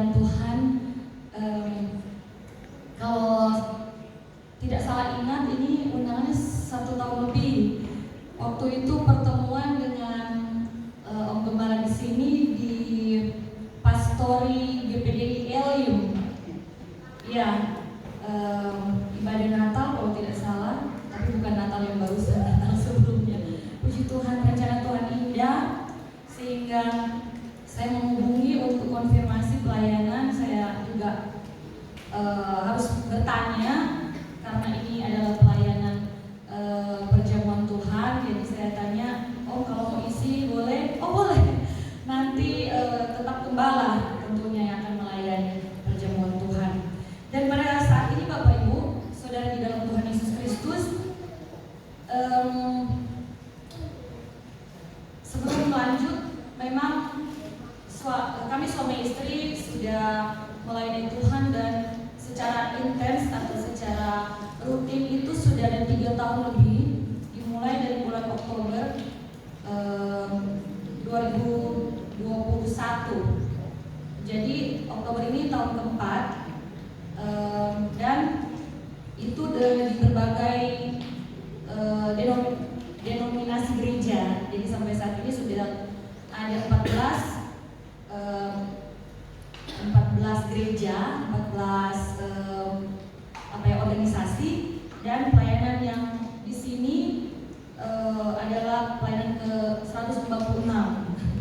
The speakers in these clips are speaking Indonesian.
panggilan Tuhan. Kalau tidak salah ingat, ini undangannya 1 tahun lebih. Waktu itu pertemuan dengan Om Gembala di sini di Pastori GPDI Elium. Ya, ibadah Natal kalau tidak salah, tapi bukan Natal yang baru, Natal sebelumnya. Puji Tuhan, rencana Tuhan indah, sehingga saya menghubungi untuk konfirmasi pelayanan. Saya juga harus bertanya karena ini adalah pelayanan perjamuan Tuhan. Jadi saya tanya, oh kalau mau isi boleh? Oh boleh. Nanti tetap gembala tentunya yang akan melayani perjamuan Tuhan. Dan pada saat ini Bapak Ibu, saudara di dalam Tuhan Yesus Kristus, sebelum lanjut, memang kami suami istri sudah melayani Tuhan dan secara intens atau secara rutin itu sudah ada 3 tahun lebih, dimulai dari bulan Oktober 2021. Jadi Oktober ini tahun keempat, dan itu di berbagai denominasi gereja. Jadi sampai saat ini sudah ada 14 gereja, 14 organisasi, dan pelayanan yang di sini adalah pelayanan ke 146.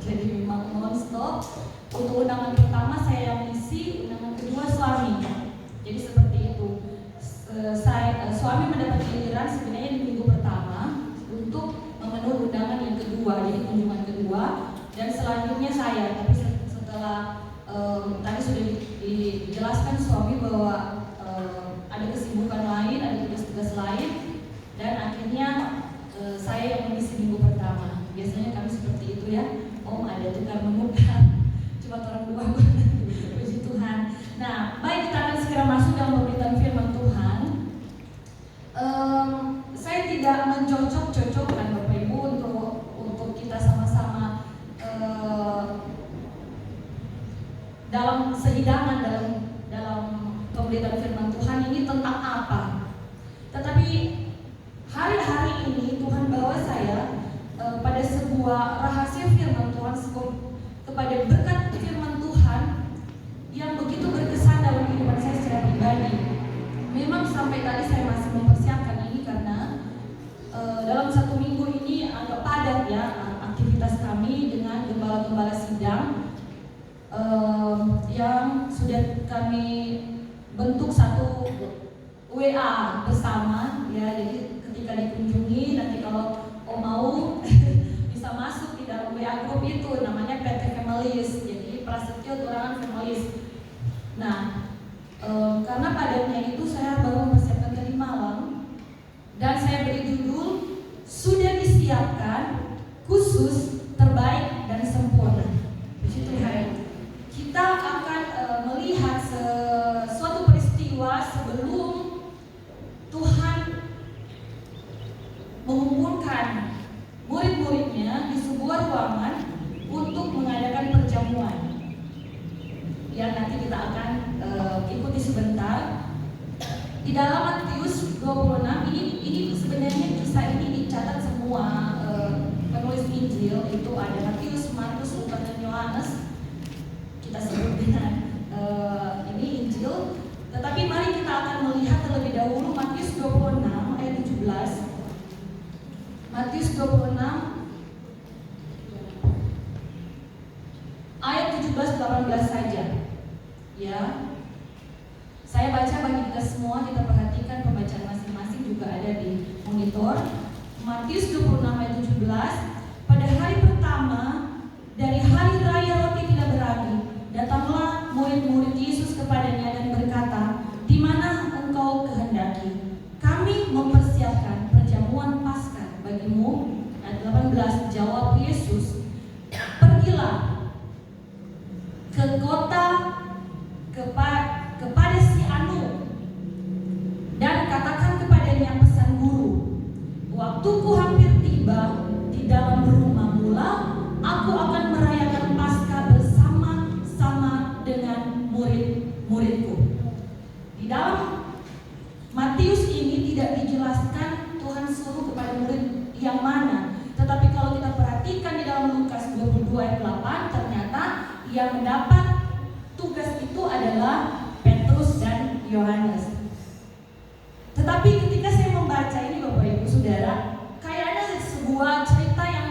Jadi memang non-stop. Untuk undangan pertama saya yang isi, undangan kedua suami. Jadi seperti itu. Suami mendapat giliran sebenarnya di minggu pertama untuk memenuhi undangan yang kedua, jadi kunjungan kedua, dan selanjutnya saya. Tapi setelah tadi sudah dijelaskan suami bahwa ada kesibukan lain, ada tugas-tugas lain, dan akhirnya saya yang mengisi minggu pertama. Biasanya kami seperti itu ya. Om ada tukar menukar, cuma orang dua. Puji Tuhan. Nah, baik, kita akan segera masuk dalam pemberitaan firman Tuhan. Saya tidak mencocok-cocokkan Bapak Ibu untuk kita sama-sama dalam sehidangan dalam pemberitaan firman Tuhan ini tentang apa. Tetapi hari-hari ini Tuhan bawa saya pada sebuah rahasia firman Tuhan, kepada berkat firman Tuhan yang begitu berkesan dalam kehidupan saya secara pribadi. Memang sampai tadi saya masih mempersiapkan ini karena dalam 1 minggu ini agak padat ya aktivitas kami dengan gembala-gembala sidang yang sudah kami bentuk satu WA bersama ya. Jadi ketika dikunjungi, nanti kalau mau bisa masuk di dalam WA grup itu, namanya PT Families. Jadi Prasetyo Turangan Families. Nah, karena padatnya itu saya baru mempersiapkan tadi malam, dan saya beri judul sudah disiapkan khusus, terbaik, dan sempurna. Puji Tuhan. Kita akan melihat suatu peristiwa sebelum Tuhan mengumpulkan murid-muridnya di sebuah ruangan untuk mengadakan perjamuan yang nanti kita akan ikuti sebentar. Di dalam Matius 26 ini sebenarnya kisah ini dicatat semua penulis Injil itu ada Matius, Markus, Lukas, dan Yohanes. Kita sebut dengan ini Injil. Tetapi mari kita akan melihat terlebih dahulu Matius 26 ayat 17. Matius 26 ayat 17-18 saja. Ya. Saya baca bagi kita semua, kita perhatikan pembacaan masing-masing juga ada di monitor. Matius 26 ayat 17. Pada hari pertama dari hari raya roti tidak beragi, datanglah murid-murid Yesus kepadanya dan berkata, "Di mana engkau kehendaki kami mempersiapkan perjamuan Paskah bagimu?" Ayat 18, jawab Yesus, "Pergilah ke kota kepada si Anu dan katakan kepadanya pesan guru, waktuku hampir tiba, di dalam rumah mula aku akan merayakan Paskah bersama-sama dengan dengan murid-muridku. Di dalam Matius ini tidak dijelaskan Tuhan suruh kepada murid yang mana. Tetapi kalau kita perhatikan di dalam Lukas 22 ayat 8, ternyata yang mendapat tugas itu adalah Petrus dan Yohanes. Tetapi ketika saya membaca ini Bapak Ibu Saudara, kayak ada sebuah cerita yang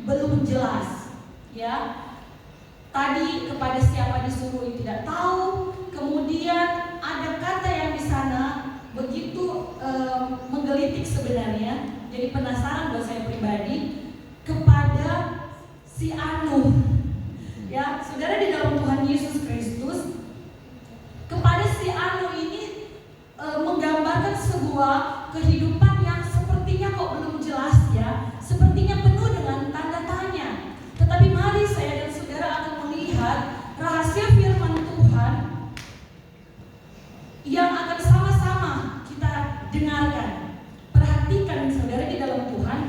belum jelas. Ya, tadi kepada siapa disuruh tidak tahu. Kemudian ada kata yang di sana begitu menggelitik sebenarnya. Jadi penasaran buat saya pribadi kepada si Anu. Ya, saudara, di dalam Tuhan Yesus Kristus kepada si Anu ini menggambarkan sebuah kehidupan yang sepertinya kok belum jelas ya, sepertinya penuh dengan tanda tanya. Tetapi mari saya dan saudara akan melihat rahasia firman Tuhan yang akan sama-sama kita dengarkan. Perhatikan saudara di dalam Tuhan,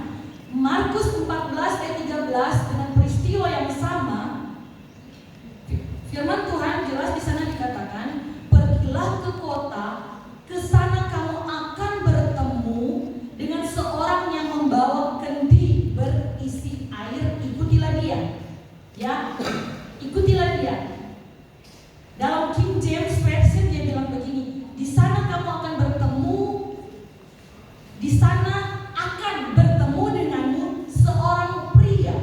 Markus 14 ayat 13 dengan peristiwa yang sama. Firman Tuhan jelas di sana dikatakan, pergilah ke kota, ke sana kamu akan bertemu dengan seorang yang membawa kendi berisi air, ikutilah dia. Ya, ikutilah dia. Dalam King James Version dia bilang begini, di sana kamu akan bertemu, di sana akan bertemu denganmu seorang pria.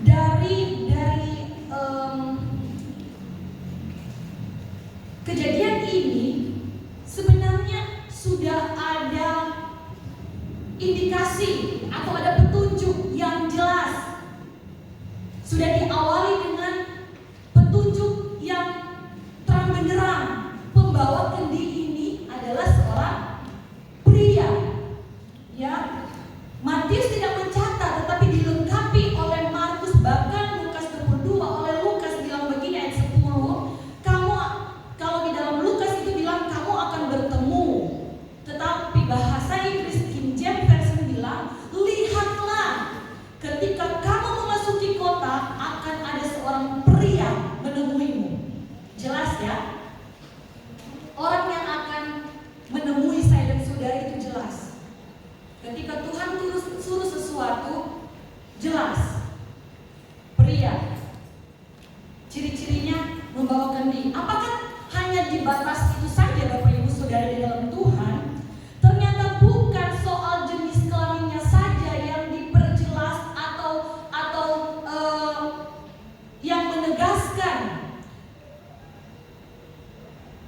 Dari kejadian ini sebenarnya sudah ada indikasi atau ada petunjuk yang jelas. Sudah diawali dengan petunjuk yang terang benderang. Pembawa kendi ini adalah seorang pria. Ya, Matius tidak mencatat, tetapi dilengkapi oleh Markus, bahkan Lukas 22 oleh Lukas bilang begini ayat 10. Kamu, kalau di dalam Lukas itu bilang kamu akan bertemu, tetapi bahasa Inggris King James Version bilang, lihatlah ketika kamu memasuki kota akan ada seorang pria menemuimu. Jelas ya? Orang yang akan menemui saya dan saudara itu jelas. Ketika Tuhan suruh sesuatu, jelas. Pria, ciri-cirinya membawa kendi. Apakah hanya dibatas itu saja Bapak Ibu Saudara di dalam Tuhan? Ternyata bukan soal jenis kelaminnya saja yang diperjelas atau yang menegaskan.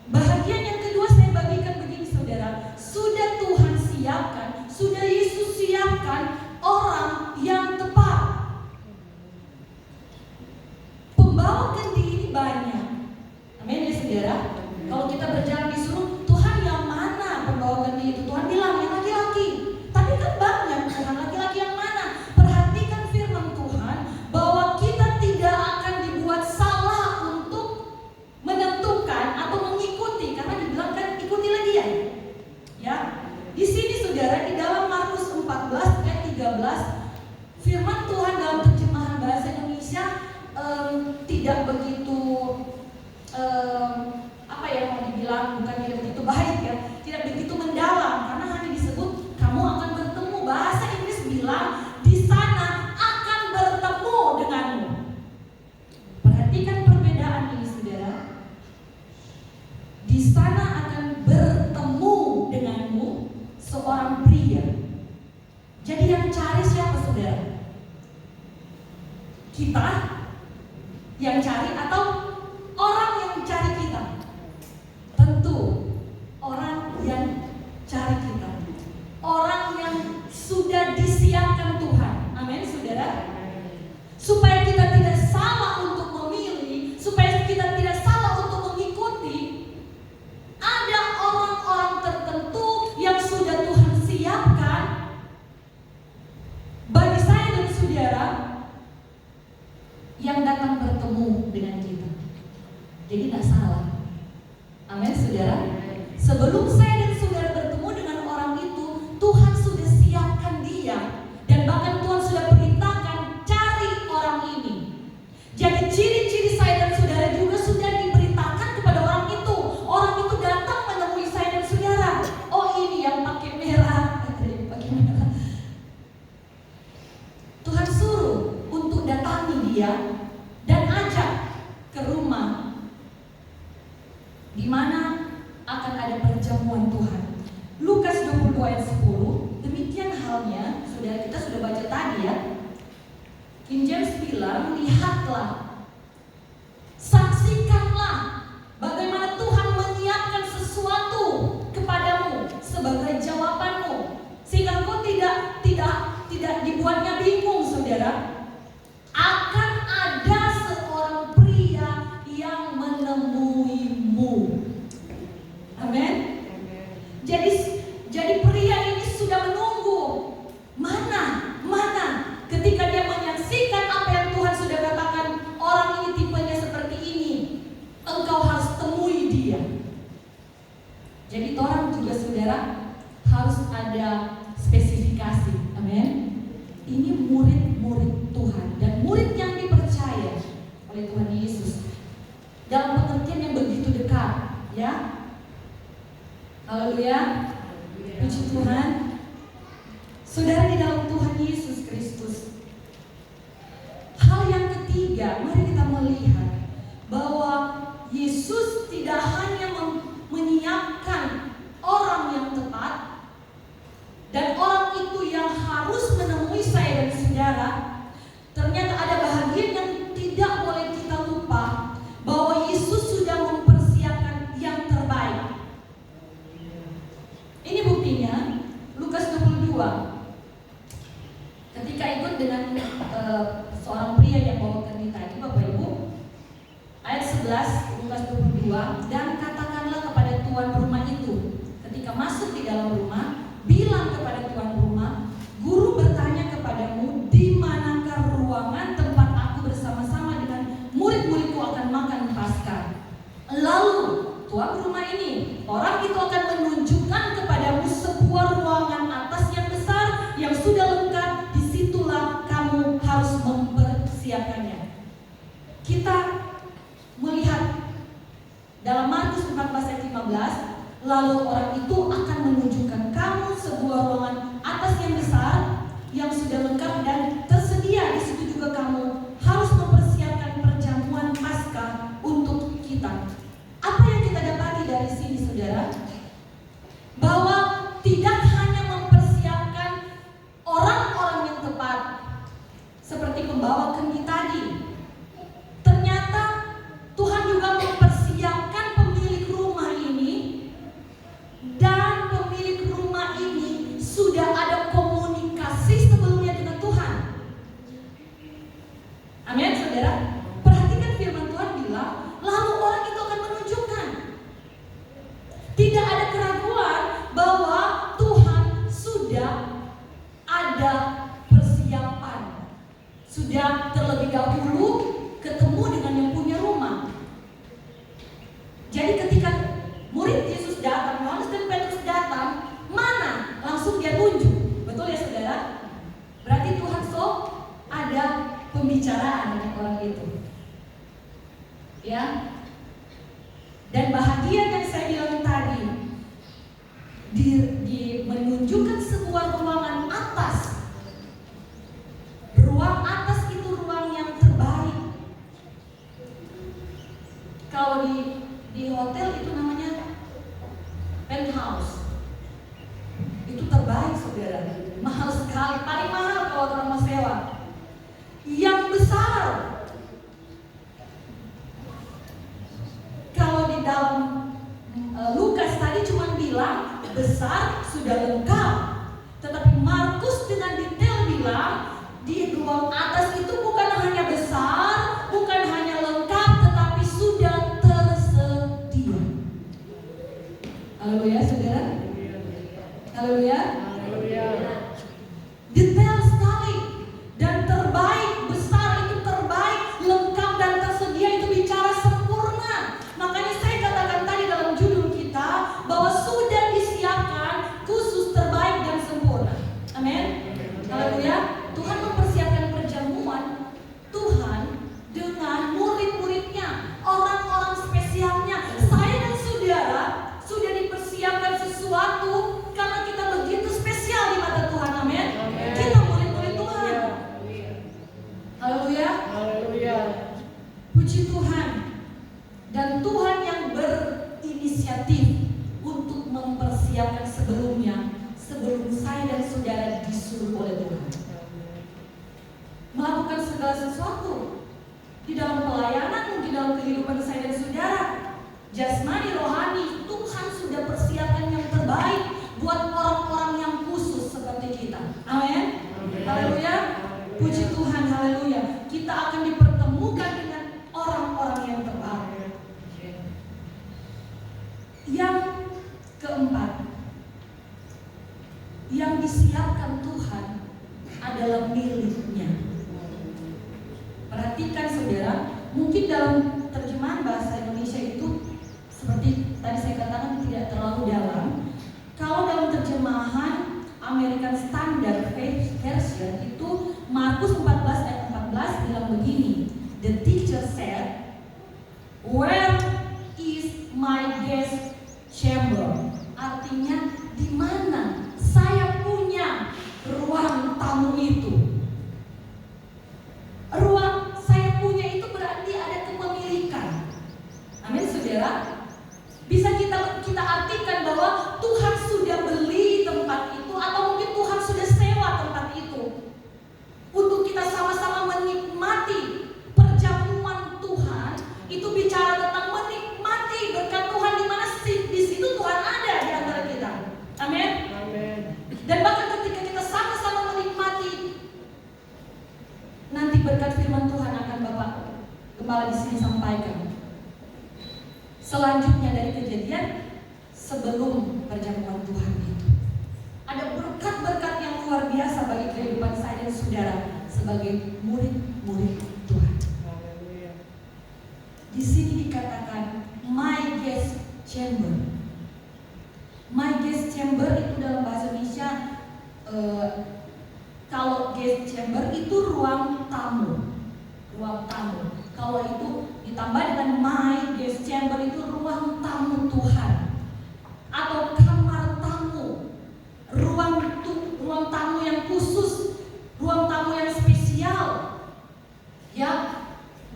Bahagian yang kedua saya bagikan begini saudara, sudah Tuhan siapkan, sudah Yesus siapkan orang yang tepat. Pembawa kendi ini banyak. Amin ya saudara. Kalau kita berjalan disuruh, Tuhan yang mana pembawa kendi itu? Tuhan bilang yang laki-laki. Tapi kan banyak, Tuhan laki-laki yang mana? Perhatikan firman Tuhan bahwa kita tidak akan dibuat salah untuk menentukan atau mengikuti, karena dibilang kan ikutilah dia. Ya. Di sini saudara, di dalam Markus 14 ayat 13, firman Tuhan dalam terjemahan bahasa Indonesia tidak begitu apa ya mau dibilang, bukan tidak begitu baik ya, tidak begitu mendalam, karena hanya disebut kamu akan bertemu. Bahasa Inggris bilang di sana akan bertemu denganmu. Perhatikan perbedaan ini saudara. Di sana akan bertemu denganmu seorang pria. Jadi yang cari siapa saudara? Kita yang cari atau orang yang cari kita? Tentu orang yang cari kita. Orang yang sudah disiapkan Tuhan. Amin saudara. Supaya kita tidak salah untuk memilih, supaya kita tidak salah untuk mengikuti, ada orang-orang tertentu yang sudah Tuhan siapkan bagi saya dan saudara di mana akan ada perjamuan Tuhan. Lukas 22 ayat 10, demikian halnya, saudara, kita sudah baca tadi ya. King James bilang, lihatlah, saksikanlah bagaimana Tuhan menyiapkan sesuatu kepadamu sebagai jawabanmu, sehingga kau tidak dibuatnya bingung, saudara. Akan ada seorang pria yang menemuimu. Amin. Jadi pria ini sudah menunggu. Mana ketika dia menyaksikan apa yang Tuhan sudah katakan, orang ini tipenya seperti ini, engkau harus temui dia. Jadi orang juga, saudara, harus ada spesifikasi. Amin. Ini murid-murid Tuhan dan murid yang dipercaya oleh Tuhan Yesus dalam pengertian yang begitu dekat, ya. Haleluya. Puji Tuhan. Saudara, di dalam Tuhan Yesus Kristus, hal yang ketiga, mari kita melihat bahwa Yesus tidak hanya menyiapkan orang yang tepat dan orang itu yang harus menemui saya dan saudara. Ternyata ada bahagian yang tidak boleh kita lupa, bahwa Yesus sudah mempersiapkan yang terbaik. Ini buktinya Lukas 22. Ketika ikut dengan seorang pria yang bawakan tadi, Bapak Ibu, ayat 11 Lukas 22, dan katakanlah kepada tuan rumah itu ketika masuk di dalam rumah, bilang kepada tuan rumah, guru bertanya kepadamu, di manakah ruangan tempat aku bersama-sama dengan murid-muridku akan makan Paskah. Lalu tuan rumah ini, orang itu akan menunjukkan kepadamu sebuah ruangan atas yang besar yang sudah lengkap. Disitulah kamu harus mempersiapkannya. Kita melihat dalam Markus 14 ayat 15, lalu orang itu akan menunjukkan kamu sebuah ruangan atas yang besar yang sudah lengkap dan tersedia. Di situ juga kamu harus mempersiapkan perjamuan Paskah untuk kita. Apa yang kita dapati dari sini, saudara? Bahwa tidak hanya mempersiapkan orang-orang yang tepat seperti pembawa kendi tadi. Ternyata Tuhan juga mempersiapkan pemilik rumah ini, dan pemilik rumah ini sudah ada komunikasi sebelumnya dengan Tuhan. Amin, saudara. Perhatikan firman Tuhan bilang, lalu orang itu akan menunjukkan. Tidak ada keraguan bahwa Tuhan sudah ada persiapan, sudah terlebih dahulu ketemu dengan yang punya rumah. Jadi ketika murid Yesus datang, Yohanes dan Petrus datang, mana? Langsung dia tunjuk. Betul ya, saudara? Berarti Tuhan ada pembicaraan dengan orang itu, ya. Dan bahagia yang saya bilang tadi, menunjukkan sebuah ruangan atas. Ruang atas itu ruang yang terbaik. Kalau di hotel itu namanya penthouse. Itu terbaik, saudara. Mahal sekali, paling mahal kalau orang mau sewa. Yang besar. Kalau di dalam Lukas tadi cuma bilang besar sudah lengkap, tetapi Markus dengan detail bilang di ruang atas itu bukan hanya besar, bukan hanya lengkap, tetapi sudah tersedia. Haleluya, saudara. Haleluya. Detail sekali dan terbaik, besar itu terbaik, lengkap dan tersedia itu bicara sempurna. Makanya saya katakan tadi dalam judul kita bahwa sudah disiapkan khusus, terbaik dan sempurna. Amin. Haleluya. Tuhan mempersiapkan perjamuan berinisiatif untuk mempersiapkan sebelumnya, sebelum saya dan saudara disuruh oleh Tuhan. Melakukan segala sesuatu di dalam pelayanan, mungkin dalam kehidupan saya dan saudara, jasmani, rohani, Tuhan sudah persiapkan yang terbaik buat orang-orang yang khusus seperti kita. Amin. Haleluya. Puji Tuhan, haleluya. Kita akan dipertemukan dengan orang-orang yang tepat. Yang keempat, yang disiapkan Tuhan adalah miliknya. Perhatikan saudara, mungkin dalam terjemahan bahasa Indonesia itu seperti tadi saya katakan tidak terlalu dalam. Kalau dalam terjemahan American Standard Version itu Markus 14 ayat 14 bilang begini, the teacher said, where is my guest chamber? Artinya, di mana saya punya ruang tamu itu? Ruang saya punya itu berarti ada kepemilikan. Amin, saudara. Bisa kita artikan bahwa Tuhan sudah beli tempat itu, atau mungkin Tuhan sudah sewa tempat itu untuk kita sama-sama menikmati perjamuan Tuhan. Itu bicara tentang menikmati berkat Tuhan, di mana di situ Tuhan ada di antara kita. Amin. Dan bahkan ketika kita sama-sama menikmati, nanti berkat firman Tuhan akan Bapak Gembala di sini sampaikan. Selanjutnya dari Kejadian, sebelum perjamuan Tuhan itu, ada berkat-berkat yang luar biasa bagi kehidupan saya dan saudara sebagai murid-murid Tuhan. Di sini dikatakan my guest chamber. My guest chamber itu dalam bahasa Indonesia, kalau guest chamber itu ruang tamu. Ruang tamu. Kalau itu ditambah dengan my guest chamber itu ruang tamu Tuhan, atau kamar tamu, ruang tamu yang khusus, ruang tamu yang spesial, ya.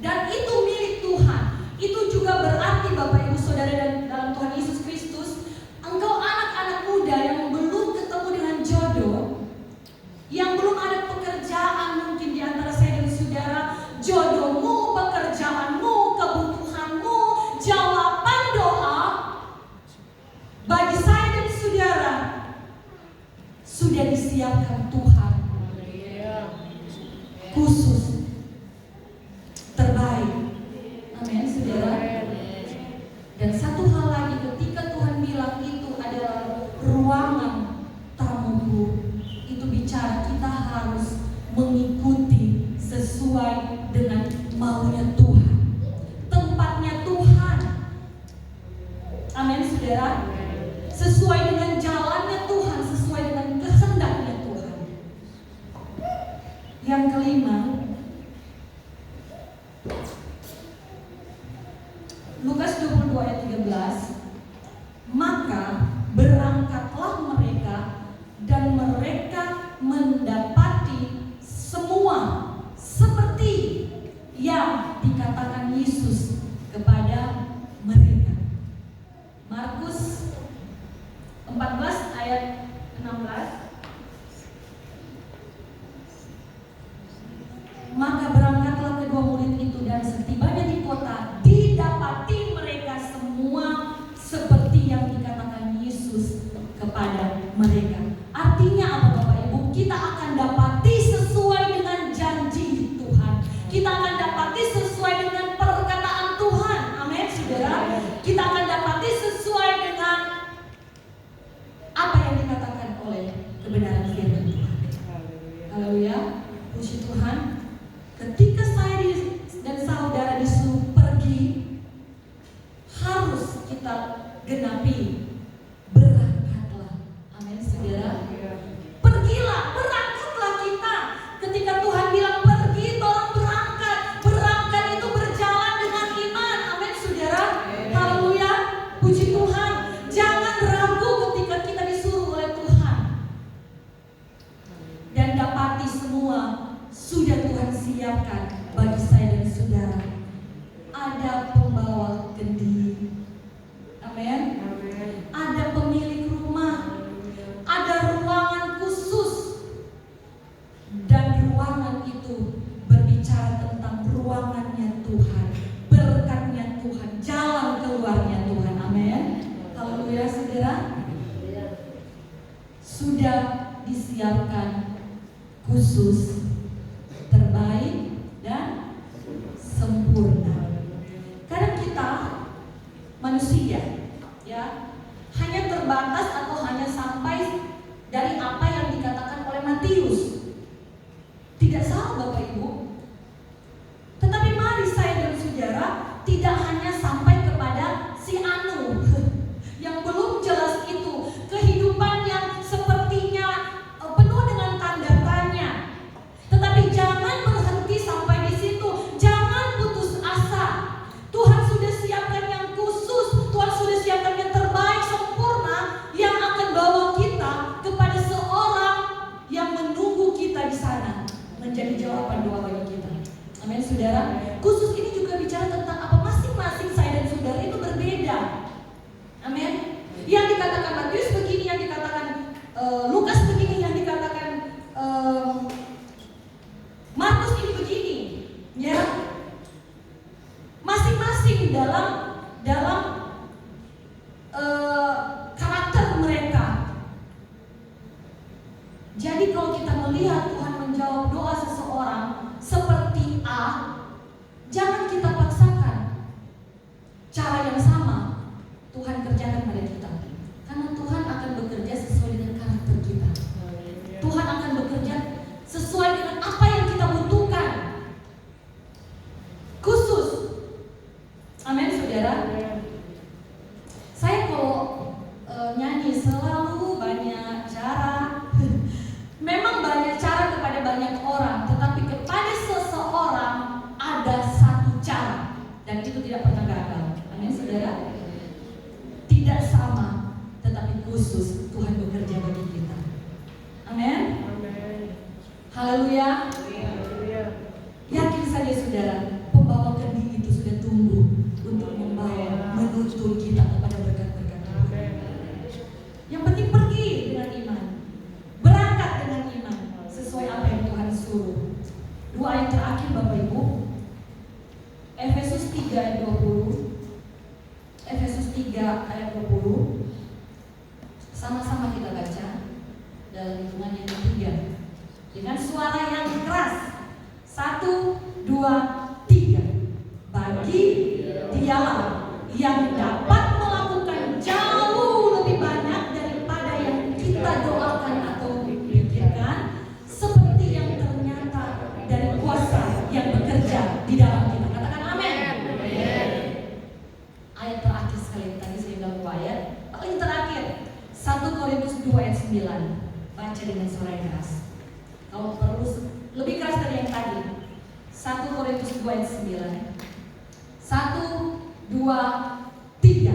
Dan itu milik Tuhan. Itu juga berarti Bapak Ibu Saudara dan dalam Tuhan Yesus Kristus, engkau anak-anak muda yang belum ketemu dengan jodoh, yang belum ada pekerjaan mungkin di antara saya dan saudara, jodohmu, pekerjaanmu, kebutuhanmu, jawaban doa bagi saya dan saudara sudah disiapkan Tuhan, khusus, terbaik. Amin, saudara. Dan satu hal lagi, ketika Tuhan bilang itu adalah ruangan tamuku, itu bicara kita harus mengikuti sesuai dengan maunya Tuhan, tempatnya Tuhan. Amin, saudara. Sesuai dengan jalannya Tuhan, sesuai dengan kehendaknya Tuhan. Yang kelima, Lukas 22 ayat 13, maka berangkatlah mereka dan mereka mendapati semua seperti yang dikatakan Yesus kepada mereka. Markus 14 ayat 16. Maka berangkatlah kedua murid itu, dan setibanya di kota didapati mereka semua khusus, terbaik, dan sempurna. Karena kita manusia, ya, hanya terbatas atau hanya sampai dari apa yang dikatakan oleh Matius. Tidak salah Bapak Ibu. Tetapi mari saya dan saudara tidak hanya sampai kepada si anu yang belum jelas itu, kehidupan yang sepertinya penuh dengan tanda tanya. Tetapi jangan berhenti sampai di situ. Jangan putus asa. Tuhan sudah siapkan yang khusus, Tuhan sudah siapkan yang terbaik, sempurna, yang akan bawa kita kepada seorang yang menunggu kita di sana, menjadi jawaban doa bagi kita. Amin, saudara. Khusus ini juga bicara tentang apa masing-masing saya dan saudara itu berbeda. Amin. Yang dikatakan Matius begini, yang dikatakan Lukas begini, yang dikatakan Markus ini begini, ya. Masing-masing dalam karakter mereka. Jadi kalau kita melihat Tuhan menjawab doa seseorang seperti A, jangan kita paksakan cara yang sama Tuhan kerjakan pada kita. Karena Tuhan akan bekerja sesuai dengan karakter kita. Tuhan akan bekerja sesuai dengan apa yang kita butuhkan. Khusus. Amin, saudara. Saya kalau nyanyi selalu banyak cara. Memang banyak cara kepada banyak orang, tetapi kepada seseorang ada satu cara, dan itu tidak pernah gagal. Amin, saudara. Tidak sama, tetapi khusus Tuhan bekerja bagi kita. Amin. Haleluya. Yakin saja saudara, pembawa kendi itu sudah tumbuh untuk membawa, menuntun kita kepada berkat-berkat. Yang penting pergi dengan iman, berangkat dengan iman, sesuai apa yang Tuhan suruh. Dua ayat terakhir Bapak Ibu, Efesus 3 ayat 20. Efesus 3 ayat 20. Sama-sama kita baca dalam hitungan yang ketiga dengan suara yang keras. 1, 2, 3. Bagi Dialah yang dapat melakukan jauh lebih banyak daripada yang kita doakan atau pikirkan, seperti yang ternyata dari kuasa yang bekerja di dalam kita. Katakan amin. Ayat terakhir sekali tadi saya bilang dua ayat. Paling terakhir 1 Korintus 2 ayat 9. Baca dengan suara yang keras. Kalau perlu lebih keras dari yang tadi. 1 Korintus 2 ayat 9. 1, 2, 3.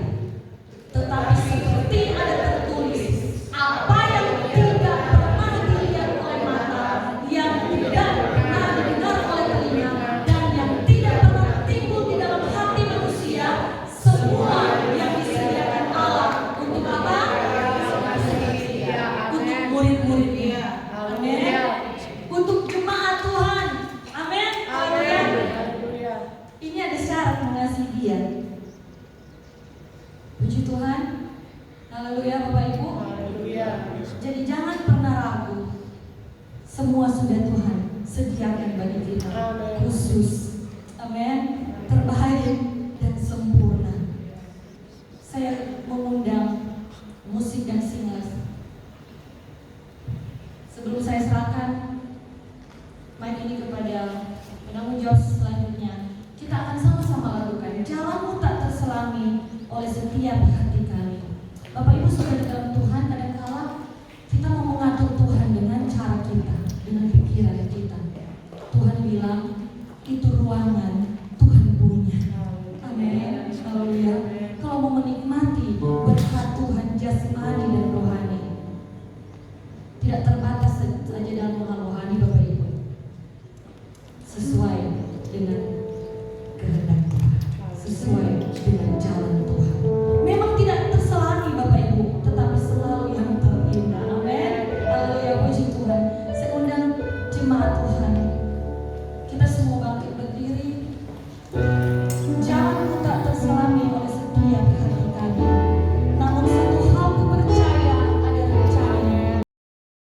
Tetapi seperti ada tertulis, apa yang tidak pernah dilihat oleh mata, yang tidak pernah didengar oleh telinga, dan yang tidak pernah timbul di dalam hati manusia, semua yang disediakan Allah untuk apa? Untuk murid-muridnya. Amin. Untuk jemaat Tuhan. Amin. Ini ada syarat mengasihi Dia. Puji Tuhan. Haleluya Bapak Ibu. Jadi jangan pernah ragu. Semua sudah Tuhan sediakan bagi kita. Khusus. Amin. Terbaik dan sempurna. Saya mengundang musik dan singers. Sebelum saya serahkan mic ini kepada penanggung jawab selanjutnya, kita akan sama-sama lakukan. Jalanmu tak terselami oleh setiap hati kami. Bapak Ibu saudara dalam Tuhan, kadang-kala kita mau mengatur Tuhan dengan cara kita, dengan pikiran kita. Tuhan bilang itu ruangan Tuhan punya. Amin. Haleluya. Kalau mau menikmati berkat Tuhan jasmani dan rohani, tidak terbatas saja dalam hal rohani Bapak Ibu, sesuai dengan kehendak Tuhan, sesuai dengan jalan